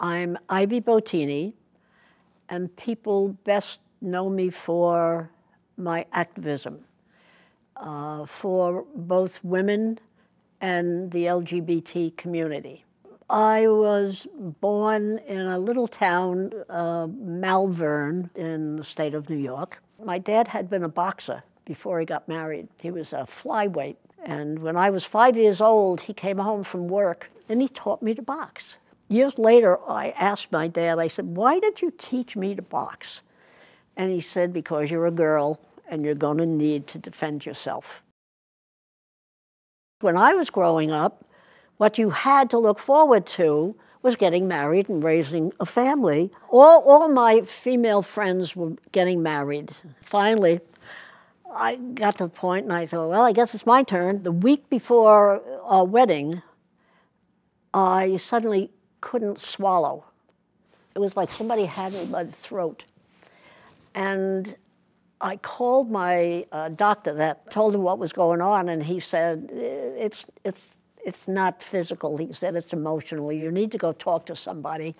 I'm Ivy Bottini, and people best know me for my activism for both women and the LGBT community. I was born in a little town, Malvern, in the state of New York. My dad had been a boxer before he got married. He was a flyweight. And when I was 5 years old, he came home from work and he taught me to box. Years later, I asked my dad, I said, "Why did you teach me to box?" And he said, "Because you're a girl and you're going to need to defend yourself." When I was growing up, what you had to look forward to was getting married and raising a family. All my female friends were getting married. Finally, I got to the point and I thought, well, I guess it's my turn. The week before our wedding, I suddenly couldn't swallow. It was like somebody had me by the throat. And I called my doctor that told him what was going on, and he said, it's not physical. He said, it's emotional. You need to go talk to somebody.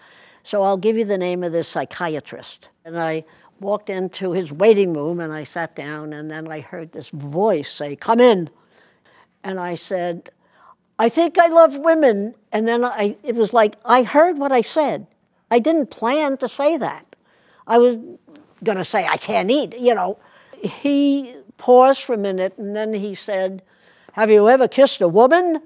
So I'll give you the name of this psychiatrist. And I walked into his waiting room and I sat down, and then I heard this voice say, "Come in." And I said, "I think I love women." And then it was like I heard what I said. I didn't plan to say that. I was going to say, "I can't eat," you know. He paused for a minute and then he said, "Have you ever kissed a woman?"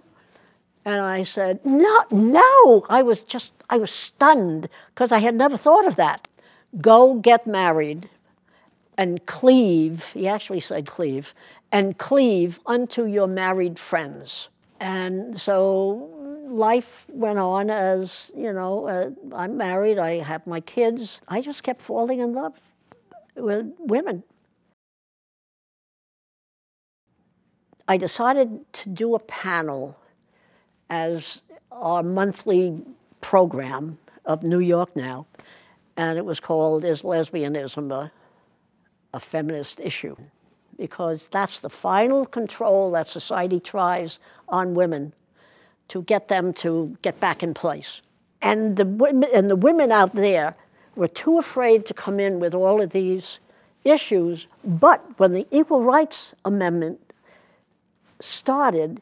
And I said, no. I was stunned because I had never thought of that. "Go get married and cleave," he actually said cleave, "and cleave unto your married friends." And so life went on as, you know, I'm married, I have my kids. I just kept falling in love with women. I decided to do a panel as our monthly program of New York Now, and it was called "Is Lesbianism a Feminist Issue?" Because that's the final control that society tries on women to get them to get back in place. And the women out there were too afraid to come in with all of these issues, but when the Equal Rights Amendment started,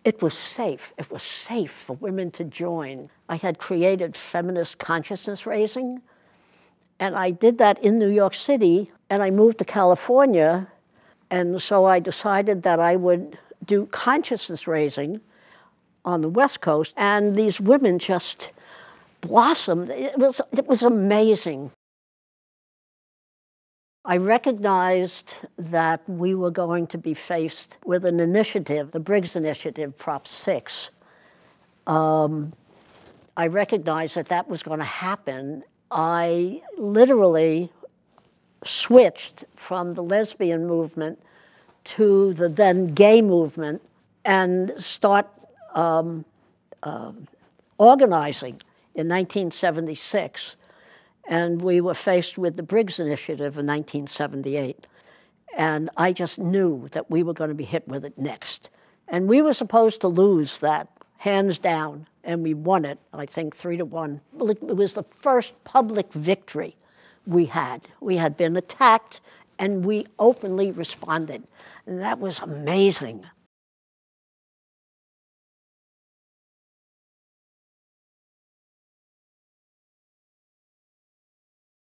it was safe. It was safe for women to join. I had created feminist consciousness raising, and I did that in New York City, and I moved to California, and so I decided that I would do consciousness raising on the West Coast, and these women just blossomed. It was amazing. I recognized that we were going to be faced with an initiative, the Briggs Initiative, Prop 6. I recognized that that was going to happen. I literally switched from the lesbian movement to the then gay movement and start organizing in 1976. And we were faced with the Briggs Initiative in 1978. And I just knew that we were going to be hit with it next. And we were supposed to lose that, hands down, and we won it, I think, 3-1. It was the first public victory we had. We had been attacked, and we openly responded. And that was amazing.